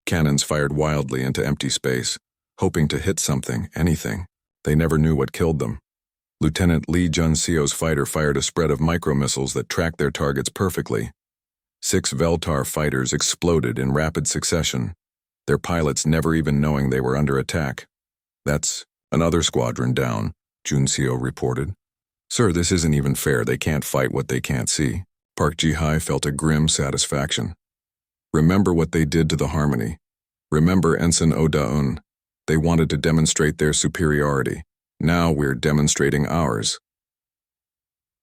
cannons fired wildly into empty space, hoping to hit something, anything. They never knew what killed them. Lieutenant Lee Junseo's fighter fired a spread of micromissiles that tracked their targets perfectly. 6 Veltar fighters exploded in rapid succession, their pilots never even knowing they were under attack. That's another squadron down, Junseo reported. Sir, this isn't even fair. They can't fight what they can't see. Park Ji-hai felt a grim satisfaction. Remember what they did to the Harmony. Remember Ensign Oda-un. They wanted to demonstrate their superiority. Now we're demonstrating ours.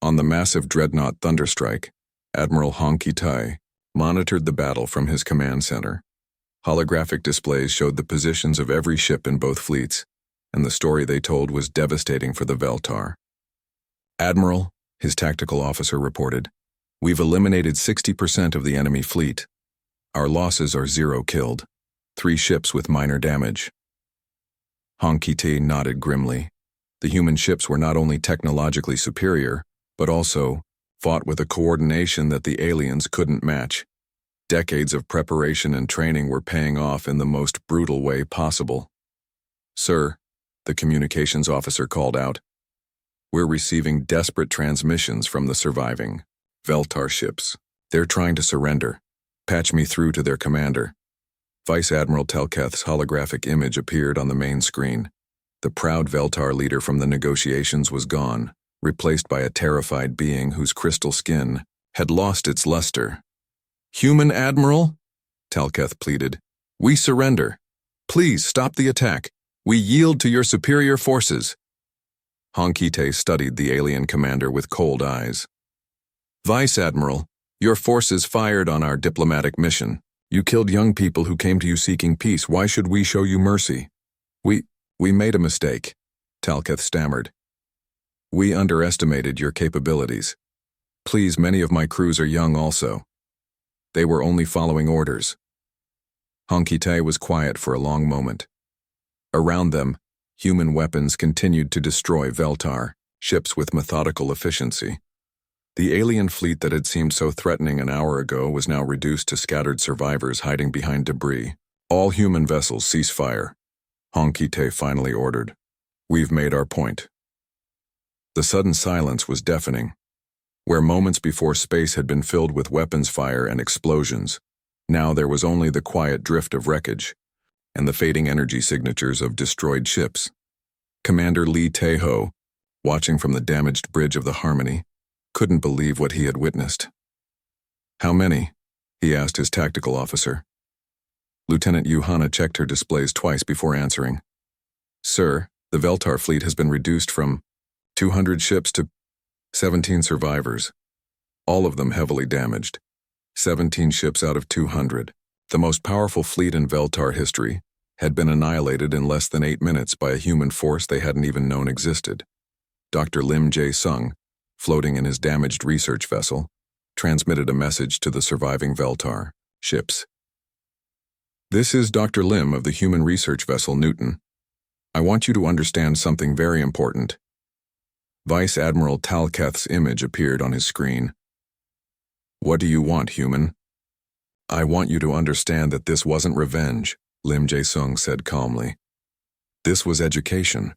On the massive dreadnought Thunderstrike, Admiral Hong Ki-tai monitored the battle from his command center. Holographic displays showed the positions of every ship in both fleets, and the story they told was devastating for the Veltar. Admiral, his tactical officer reported, we've eliminated 60% of the enemy fleet. Our losses are 0 killed, 3 ships with minor damage. Hong Ki-tai nodded grimly. The human ships were not only technologically superior, but also fought with a coordination that the aliens couldn't match. Decades of preparation and training were paying off in the most brutal way possible. Sir, the communications officer called out, we're receiving desperate transmissions from the surviving Veltar ships. They're trying to surrender. Patch me through to their commander. Vice Admiral Telketh's holographic image appeared on the main screen. The proud Veltar leader from the negotiations was gone, replaced by a terrified being whose crystal skin had lost its luster. Human Admiral? Telketh pleaded. We surrender. Please stop the attack. We yield to your superior forces. Hong Ki-tai studied the alien commander with cold eyes. Vice Admiral, your forces fired on our diplomatic mission. You killed young people who came to you seeking peace. Why should we show you mercy? We made a mistake, Telketh stammered. We underestimated your capabilities. Please, many of my crews are young also. They were only following orders. Hong Ki-tai was quiet for a long moment. Around them, human weapons continued to destroy Veltar, ships with methodical efficiency. The alien fleet that had seemed so threatening an hour ago was now reduced to scattered survivors hiding behind debris. All human vessels cease fire, Hong Ki-tai finally ordered. We've made our point. The sudden silence was deafening. Where moments before space had been filled with weapons fire and explosions, now there was only the quiet drift of wreckage and the fading energy signatures of destroyed ships. Commander Lee Tae-ho, watching from the damaged bridge of the Harmony, couldn't believe what he had witnessed. How many? He asked his tactical officer. Lieutenant Yuhana checked her displays twice before answering. Sir, the Veltar fleet has been reduced from 200 ships to 17 survivors, all of them heavily damaged. 17 ships out of 200. The most powerful fleet in Veltar history had been annihilated in less than 8 minutes by a human force they hadn't even known existed. Dr. Lim Jae-sung, floating in his damaged research vessel, transmitted a message to the surviving Veltar ships. This is Dr. Lim of the human research vessel Newton. I want you to understand something very important. Vice Admiral Talketh's image appeared on his screen. What do you want, human? I want you to understand that this wasn't revenge, Lim Jae-sung said calmly. This was education.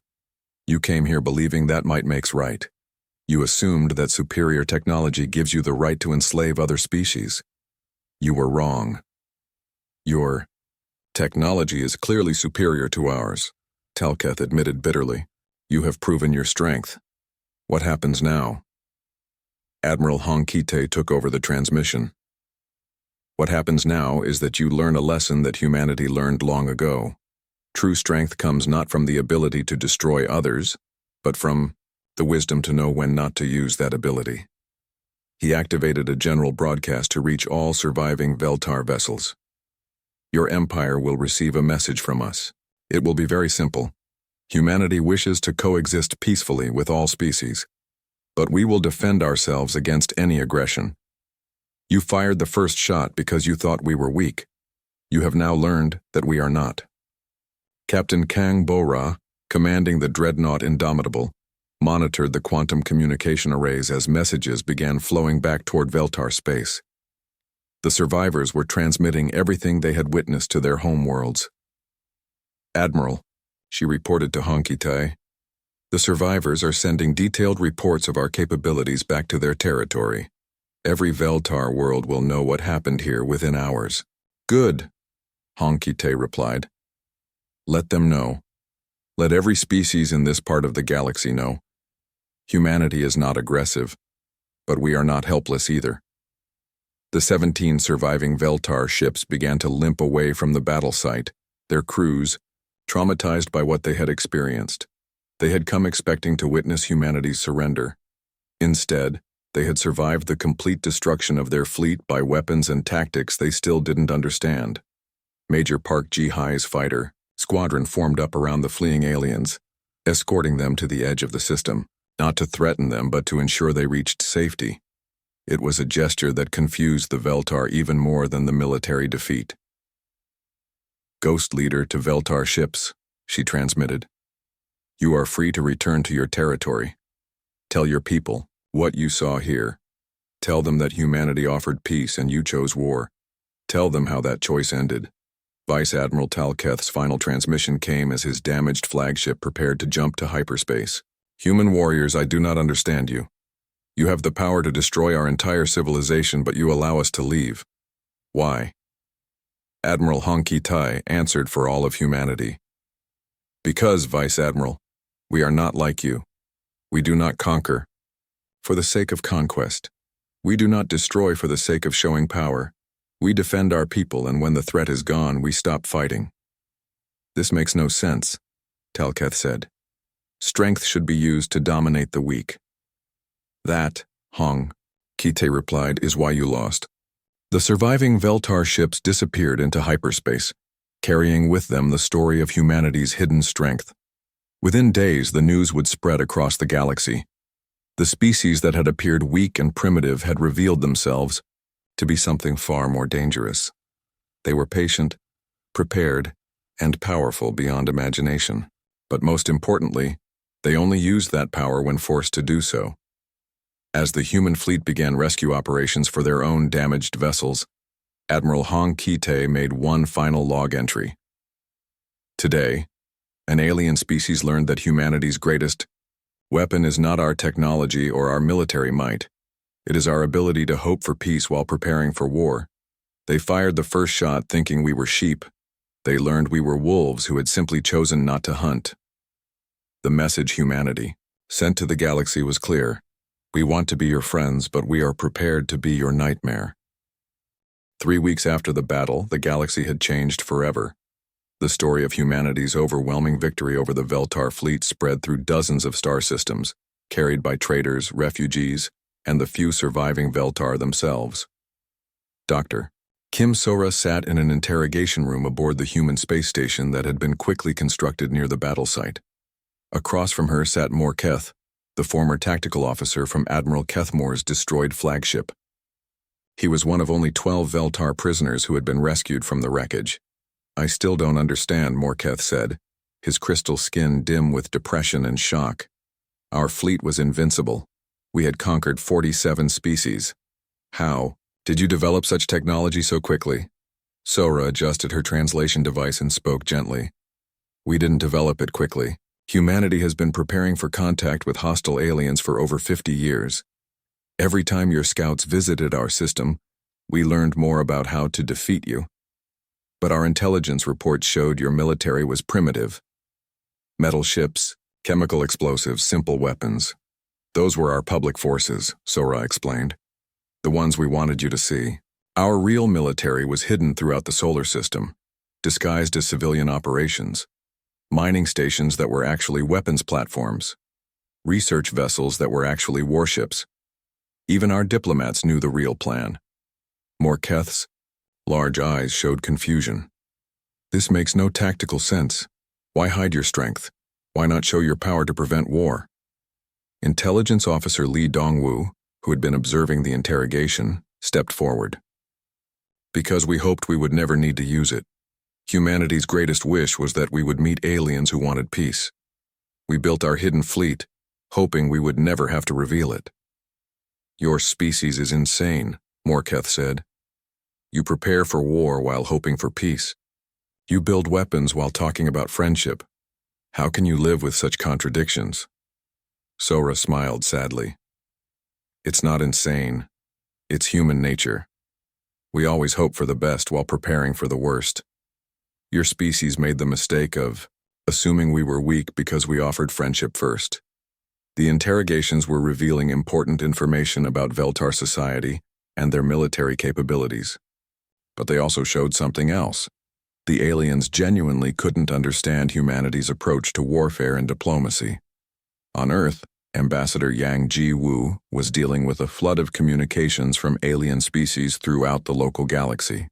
You came here believing that might makes right. You assumed that superior technology gives you the right to enslave other species. You were wrong. Your technology is clearly superior to ours, Talketh admitted bitterly. You have proven your strength. What happens now? Admiral Hong Kite took over the transmission. What happens now is that you learn a lesson that humanity learned long ago. True strength comes not from the ability to destroy others, but from the wisdom to know when not to use that ability. He activated a general broadcast to reach all surviving Veltar vessels. Your empire will receive a message from us. It will be very simple. Humanity wishes to coexist peacefully with all species, but we will defend ourselves against any aggression. You fired the first shot because you thought we were weak. You have now learned that we are not. Captain Kang Bo-Ra, commanding the dreadnought Indomitable, monitored the quantum communication arrays as messages began flowing back toward Veltar space. The survivors were transmitting everything they had witnessed to their home worlds. Admiral, she reported to Hong Kite, the survivors are sending detailed reports of our capabilities back to their territory. Every Veltar world will know what happened here within hours. Good, Hong Kite replied. Let them know. Let every species in this part of the galaxy know. Humanity is not aggressive, but we are not helpless either. The 17 surviving Veltar ships began to limp away from the battle site, their crews, traumatized by what they had experienced. They had come expecting to witness humanity's surrender. Instead, they had survived the complete destruction of their fleet by weapons and tactics they still didn't understand. Major Park Ji-Hai's fighter squadron formed up around the fleeing aliens, escorting them to the edge of the system, not to threaten them but to ensure they reached safety. It was a gesture that confused the Veltar even more than the military defeat. Ghost leader to Veltar ships, she transmitted. You are free to return to your territory. Tell your people what you saw here. Tell them that humanity offered peace and you chose war. Tell them how that choice ended. Vice Admiral Talketh's final transmission came as his damaged flagship prepared to jump to hyperspace. Human warriors, I do not understand you. You have the power to destroy our entire civilization, but you allow us to leave. Why? Admiral Hong Kite answered for all of humanity. Because, Vice Admiral, we are not like you. We do not conquer for the sake of conquest. We do not destroy for the sake of showing power. We defend our people, and when the threat is gone, we stop fighting. This makes no sense, Talketh said. Strength should be used to dominate the weak. That, Hong Kite replied, is why you lost. The surviving Veltar ships disappeared into hyperspace, carrying with them the story of humanity's hidden strength. Within days, the news would spread across the galaxy. The species that had appeared weak and primitive had revealed themselves to be something far more dangerous. They were patient, prepared, and powerful beyond imagination. But most importantly, they only used that power when forced to do so. As the human fleet began rescue operations for their own damaged vessels, Admiral Hong Kite made one final log entry. Today, an alien species learned that humanity's greatest weapon is not our technology or our military might. It is our ability to hope for peace while preparing for war. They fired the first shot thinking we were sheep. They learned we were wolves who had simply chosen not to hunt. The message humanity sent to the galaxy was clear. We want to be your friends, but we are prepared to be your nightmare. 3 weeks after the battle, the galaxy had changed forever. The story of humanity's overwhelming victory over the Veltar fleet spread through dozens of star systems, carried by traders, refugees, and the few surviving Veltar themselves. Dr. Kim Sora sat in an interrogation room aboard the human space station that had been quickly constructed near the battle site. Across from her sat Morketh, the former tactical officer from Admiral Kethmore's destroyed flagship. He was one of only 12 Veltar prisoners who had been rescued from the wreckage. I still don't understand, Morketh said, his crystal skin dim with depression and shock. Our fleet was invincible. We had conquered 47 species. How did you develop such technology so quickly? Sora adjusted her translation device and spoke gently. We didn't develop it quickly. Humanity has been preparing for contact with hostile aliens for over 50 years. Every time your scouts visited our system, we learned more about how to defeat you. But our intelligence reports showed your military was primitive. Metal ships, chemical explosives, simple weapons. Those were our public forces, Sora explained. The ones we wanted you to see. Our real military was hidden throughout the solar system, disguised as civilian operations. Mining stations that were actually weapons platforms. Research vessels that were actually warships. Even our diplomats knew the real plan. Morketh's large eyes showed confusion. This makes no tactical sense. Why hide your strength? Why not show your power to prevent war? Intelligence Officer Li Dongwu, who had been observing the interrogation, stepped forward. Because we hoped we would never need to use it. Humanity's greatest wish was that we would meet aliens who wanted peace. We built our hidden fleet, hoping we would never have to reveal it. Your species is insane, Morketh said. You prepare for war while hoping for peace. You build weapons while talking about friendship. How can you live with such contradictions? Sora smiled sadly. It's not insane. It's human nature. We always hope for the best while preparing for the worst. Your species made the mistake of assuming we were weak because we offered friendship first. The interrogations were revealing important information about Veltar society and their military capabilities. But they also showed something else. The aliens genuinely couldn't understand humanity's approach to warfare and diplomacy. On Earth, Ambassador Yang Ji-woo was dealing with a flood of communications from alien species throughout the local galaxy.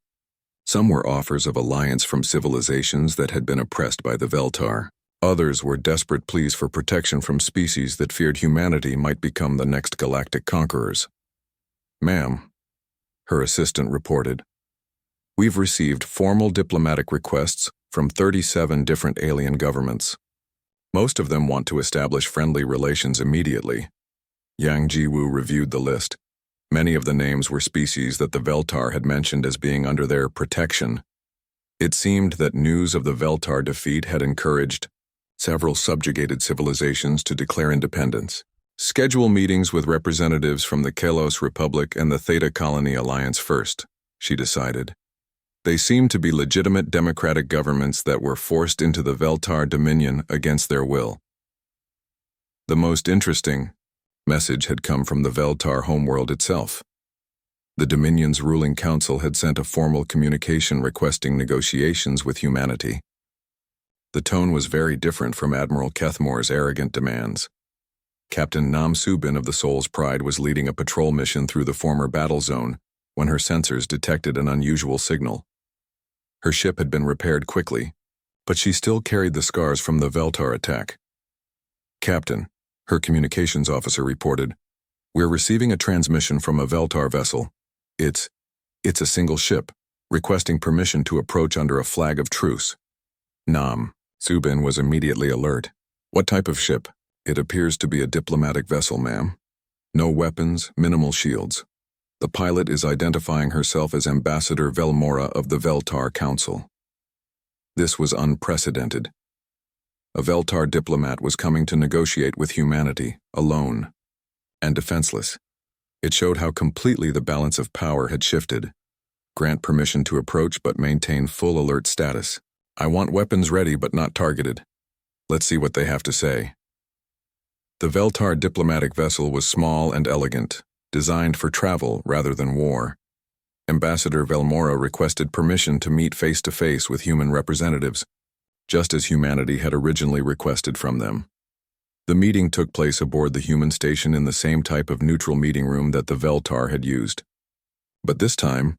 Some were offers of alliance from civilizations that had been oppressed by the Veltar. Others were desperate pleas for protection from species that feared humanity might become the next galactic conquerors. Ma'am, her assistant reported, we've received formal diplomatic requests from 37 different alien governments. Most of them want to establish friendly relations immediately. Yang Ji-woo reviewed the list. Many of the names were species that the Veltar had mentioned as being under their protection. It seemed that news of the Veltar defeat had encouraged several subjugated civilizations to declare independence. Schedule meetings with representatives from the Kalos Republic and the Theta Colony Alliance first, she decided. They seemed to be legitimate democratic governments that were forced into the Veltar dominion against their will. The most interesting message had come from the Veltar homeworld itself. The Dominion's ruling council had sent a formal communication requesting negotiations with humanity. The tone was very different from Admiral Kethmore's arrogant demands. Captain Nam Subin of the Soul's Pride was leading a patrol mission through the former battle zone when her sensors detected an unusual signal. Her ship had been repaired quickly, but she still carried the scars from the Veltar attack. Captain, her communications officer reported, we're receiving a transmission from a Veltar vessel. It's a single ship, requesting permission to approach under a flag of truce. Nam Subin was immediately alert. What type of ship? It appears to be a diplomatic vessel, ma'am. No weapons, minimal shields. The pilot is identifying herself as Ambassador Velmora of the Veltar Council. This was unprecedented. A Veltar diplomat was coming to negotiate with humanity, alone, and defenseless. It showed how completely the balance of power had shifted. Grant permission to approach but maintain full alert status. I want weapons ready but not targeted. Let's see what they have to say. The Veltar diplomatic vessel was small and elegant, designed for travel rather than war. Ambassador Velmora requested permission to meet face-to-face with human representatives, just as humanity had originally requested from them. The meeting took place aboard the human station in the same type of neutral meeting room that the Veltar had used. But this time,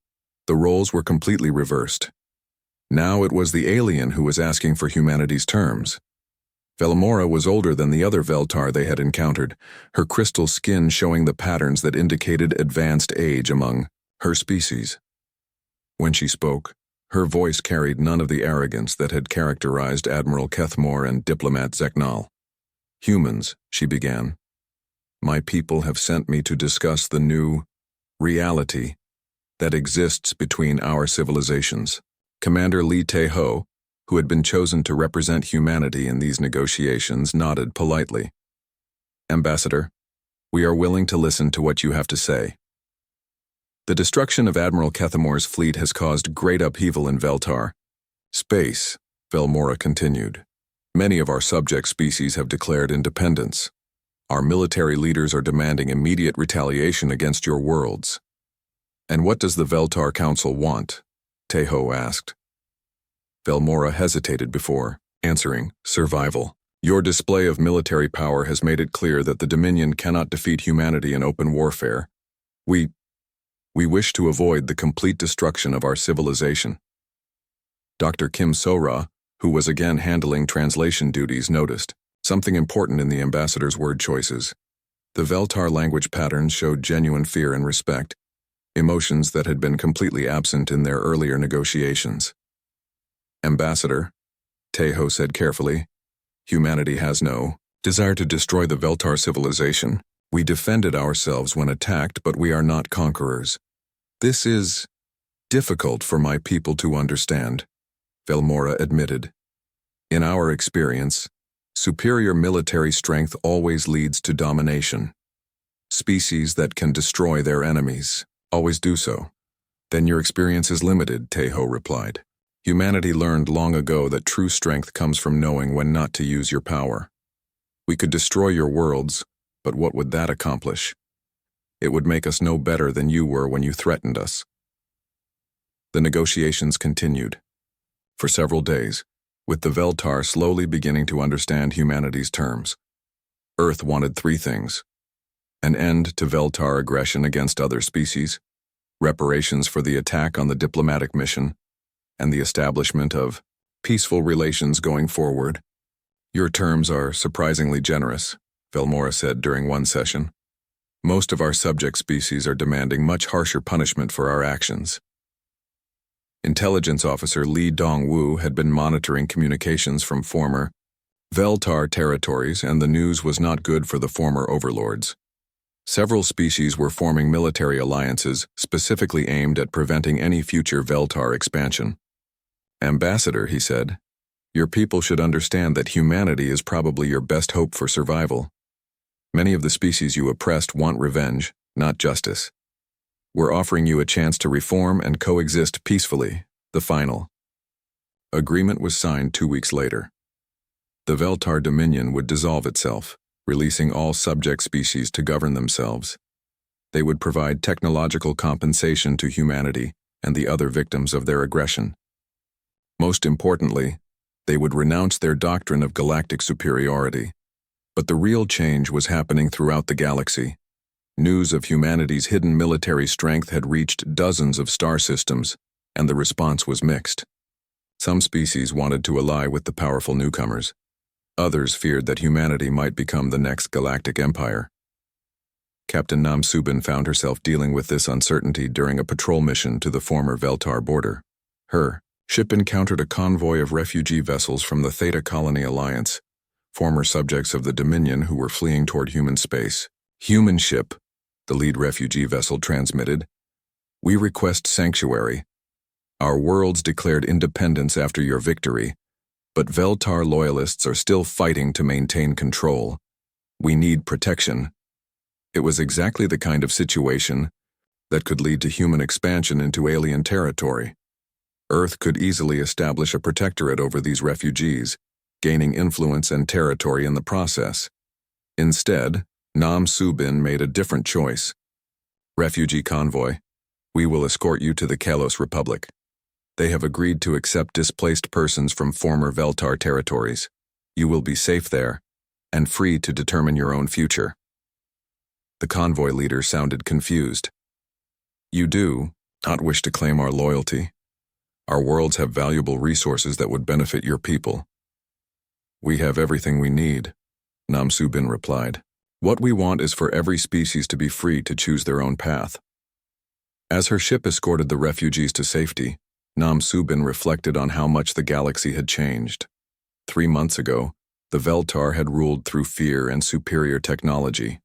the roles were completely reversed. Now it was the alien who was asking for humanity's terms. Velmora was older than the other Veltar they had encountered, her crystal skin showing the patterns that indicated advanced age among her species. When she spoke, her voice carried none of the arrogance that had characterized Admiral Kethmore and diplomat Zeknal. Humans, she began. My people have sent me to discuss the new reality that exists between our civilizations. Commander Li Tae-ho, who had been chosen to represent humanity in these negotiations, nodded politely. Ambassador, we are willing to listen to what you have to say. The destruction of Admiral Kethamore's fleet has caused great upheaval in Veltar. Space, Velmora continued. Many of our subject species have declared independence. Our military leaders are demanding immediate retaliation against your worlds. And what does the Veltar Council want? Tejo asked. Velmora hesitated before answering, survival. Your display of military power has made it clear that the Dominion cannot defeat humanity in open warfare. We wish to avoid the complete destruction of our civilization. Dr. Kim Sora, who was again handling translation duties, noticed something important in the ambassador's word choices. The Veltar language patterns showed genuine fear and respect, emotions that had been completely absent in their earlier negotiations. Ambassador, Tejo said carefully, humanity has no desire to destroy the Veltar civilization. We defended ourselves when attacked, but we are not conquerors. This is difficult for my people to understand, Velmora admitted. In our experience, superior military strength always leads to domination. Species that can destroy their enemies always do so. Then your experience is limited, Tejo replied. Humanity learned long ago that true strength comes from knowing when not to use your power. We could destroy your worlds, but what would that accomplish? It would make us no better than you were when you threatened us. The negotiations continued. For several days, with the Veltar slowly beginning to understand humanity's terms. Earth wanted three things: an end to Veltar aggression against other species, reparations for the attack on the diplomatic mission, and the establishment of peaceful relations going forward. Your terms are surprisingly generous, Velmora said during one session. Most of our subject species are demanding much harsher punishment for our actions. Intelligence Officer Li Dongwu had been monitoring communications from former Veltar territories, and the news was not good for the former overlords. Several species were forming military alliances specifically aimed at preventing any future Veltar expansion. Ambassador, he said, your people should understand that humanity is probably your best hope for survival. Many of the species you oppressed want revenge, not justice. We're offering you a chance to reform and coexist peacefully. The final agreement was signed 2 weeks later. The Veltar Dominion would dissolve itself, releasing all subject species to govern themselves. They would provide technological compensation to humanity and the other victims of their aggression. Most importantly, they would renounce their doctrine of galactic superiority. But the real change was happening throughout the galaxy. News of humanity's hidden military strength had reached dozens of star systems, and the response was mixed. Some species wanted to ally with the powerful newcomers. Others feared that humanity might become the next galactic empire. Captain Nam Subin found herself dealing with this uncertainty during a patrol mission to the former Veltar border. Her ship encountered a convoy of refugee vessels from the Theta Colony Alliance, former subjects of the Dominion who were fleeing toward human space. Human ship, the lead refugee vessel transmitted. We request sanctuary. Our worlds declared independence after your victory, but Veltar loyalists are still fighting to maintain control. We need protection. It was exactly the kind of situation that could lead to human expansion into alien territory. Earth could easily establish a protectorate over these refugees, gaining influence and territory in the process. Instead, Nam Subin made a different choice. Refugee convoy, we will escort you to the Kalos Republic. They have agreed to accept displaced persons from former Veltar territories. You will be safe there, and free to determine your own future. The convoy leader sounded confused. You do not wish to claim our loyalty. Our worlds have valuable resources that would benefit your people. We have everything we need, Nam Subin replied. What we want is for every species to be free to choose their own path. As her ship escorted the refugees to safety, Nam Subin reflected on how much the galaxy had changed. 3 months ago, the Veltar had ruled through fear and superior technology.